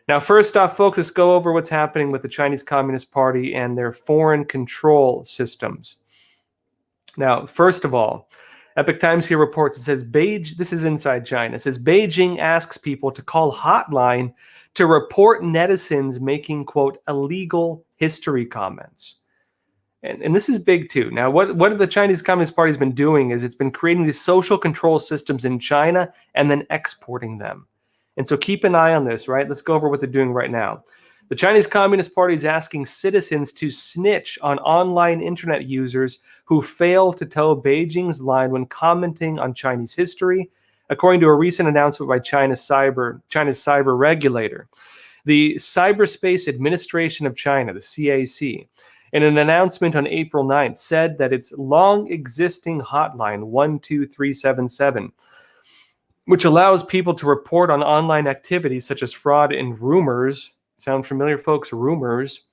Now, first off, folks, let's go over what's happening with the Chinese Communist Party and their foreign control systems. Now, first of all, Epoch Times here reports, it says, this is inside China, it says Beijing asks people to call hotline to report netizens making, quote, illegal history comments. And this is big too. Now, what the Chinese Communist Party has been doing is it's been creating these social control systems in China and then exporting them. And so keep an eye on this, right? Let's go over what they're doing right now. The Chinese Communist Party is asking citizens to snitch on online internet users who fail to toe Beijing's line when commenting on Chinese history, according to a recent announcement by China's cyber regulator. The Cyberspace Administration of China, the CAC, in an announcement on April 9th, said that its long-existing hotline 12377, which allows people to report on online activities such as fraud and rumors, sound familiar, folks? Rumors,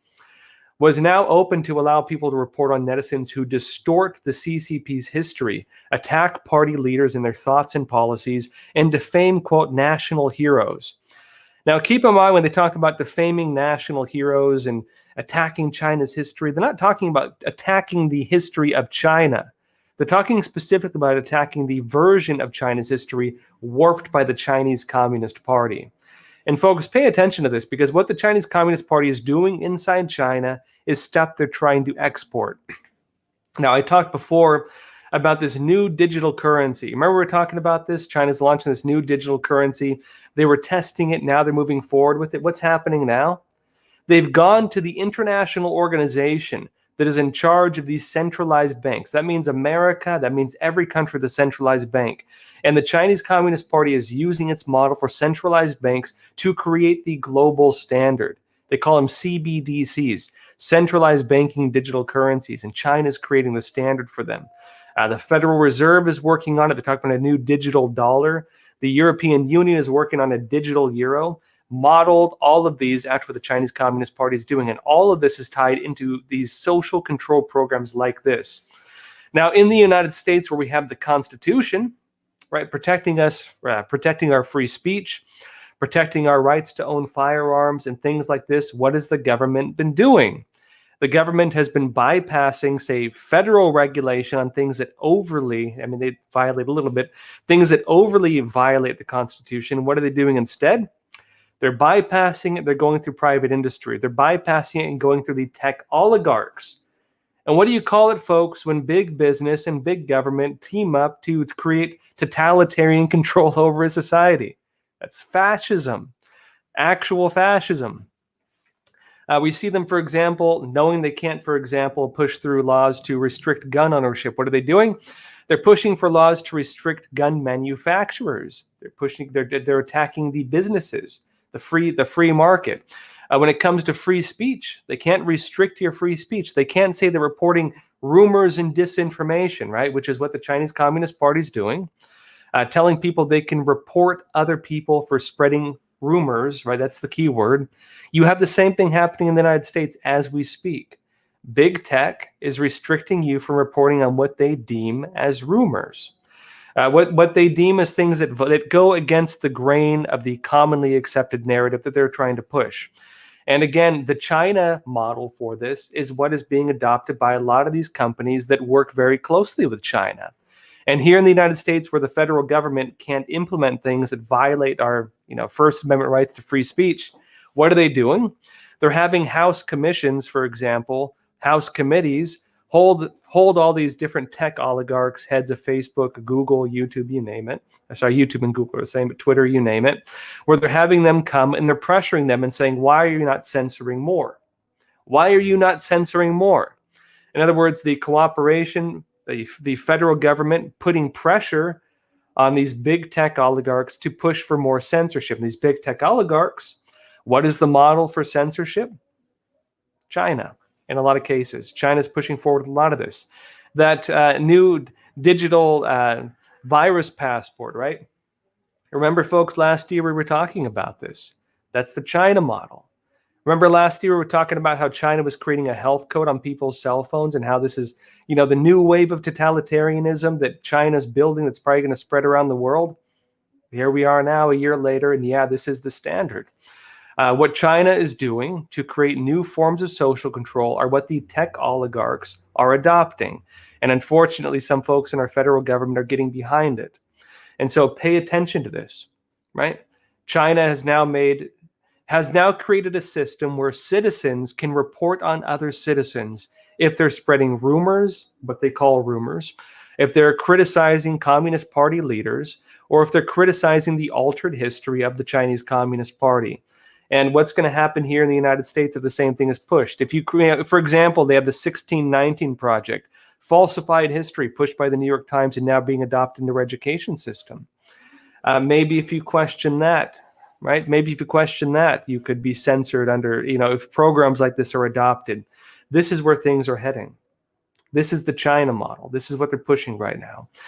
was now open to allow people to report on netizens who distort the CCP's history, attack party leaders and their thoughts and policies, and defame, quote, national heroes. Now, keep in mind when they talk about defaming national heroes and attacking China's history, they're not talking about attacking the history of China. They're talking specifically about attacking the version of China's history warped by the Chinese Communist Party. And folks, pay attention to this, because what the Chinese Communist Party is doing inside China is stuff they're trying to export. Now, I talked before about this new digital currency. Remember we were talking about this? China's launching this new digital currency. They were testing it. Now they're moving forward with it. What's happening now? They've gone to the international organization that is in charge of these centralized banks. That means America, that means every country with a centralized bank. And the Chinese Communist Party is using its model for centralized banks to create the global standard. They call them CBDCs, centralized banking digital currencies, and China is creating the standard for them. The Federal Reserve is working on it. They're talking about a new digital dollar. The European Union is working on a digital euro. Modeled all of these after what the Chinese Communist Party is doing. And all of this is tied into these social control programs like this. Now, in the United States, where we have the Constitution, right, protecting us, protecting our free speech, protecting our rights to own firearms and things like this, what has the government been doing? The government has been bypassing, say, federal regulation on things that overly, they violate a little bit, things that overly violate the Constitution. What are they doing instead? They're bypassing it. They're going through private industry. They're bypassing it and going through the tech oligarchs. And what do you call it, folks, when big business and big government team up to create totalitarian control over a society? That's fascism, actual fascism. We see them, for example, knowing they can't, for example, push through laws to restrict gun ownership. What are they doing? They're pushing for laws to restrict gun manufacturers. They're attacking the businesses. The free market. When it comes to free speech, they can't restrict your free speech. They can't say they're reporting rumors and disinformation, right? Which is what the Chinese Communist Party is doing. Telling people they can report other people for spreading rumors, right? That's the key word. You have the same thing happening in the United States as we speak. Big tech is restricting you from reporting on what they deem as rumors. What they deem as things that go against the grain of the commonly accepted narrative that they're trying to push. And again, the China model for this is what is being adopted by a lot of these companies that work very closely with China. And here in the United States, where the federal government can't implement things that violate our, First Amendment rights to free speech, what are they doing? They're having House commissions, for example, House committees, hold all these different tech oligarchs, heads of Facebook, Google, YouTube, you name it. Sorry, YouTube and Google are the same, but Twitter, you name it, where they're having them come and they're pressuring them and saying, why are you not censoring more? Why are you not censoring more? In other words, the cooperation, the federal government putting pressure on these big tech oligarchs to push for more censorship. And these big tech oligarchs, what is the model for censorship? China. In a lot of cases, China's pushing forward a lot of this. That new digital virus passport, right? Remember, folks, last year we were talking about this. That's the China model. Remember last year we were talking about how China was creating a health code on people's cell phones and how this is, the new wave of totalitarianism that China's building that's probably going to spread around the world. Here we are now a year later, and yeah, this is the standard. What China is doing to create new forms of social control are what the tech oligarchs are adopting. And unfortunately, some folks in our federal government are getting behind it. And so pay attention to this, right? China has now created a system where citizens can report on other citizens if they're spreading rumors, what they call rumors, if they're criticizing Communist Party leaders, or if they're criticizing the altered history of the Chinese Communist Party. And what's going to happen here in the United States if the same thing is pushed? If you create, for example, they have the 1619 Project, falsified history pushed by the New York Times and now being adopted in their education system. Maybe if you question that, right? Maybe if you question that, you could be censored under, if programs like this are adopted. This is where things are heading. This is the China model. This is what they're pushing right now.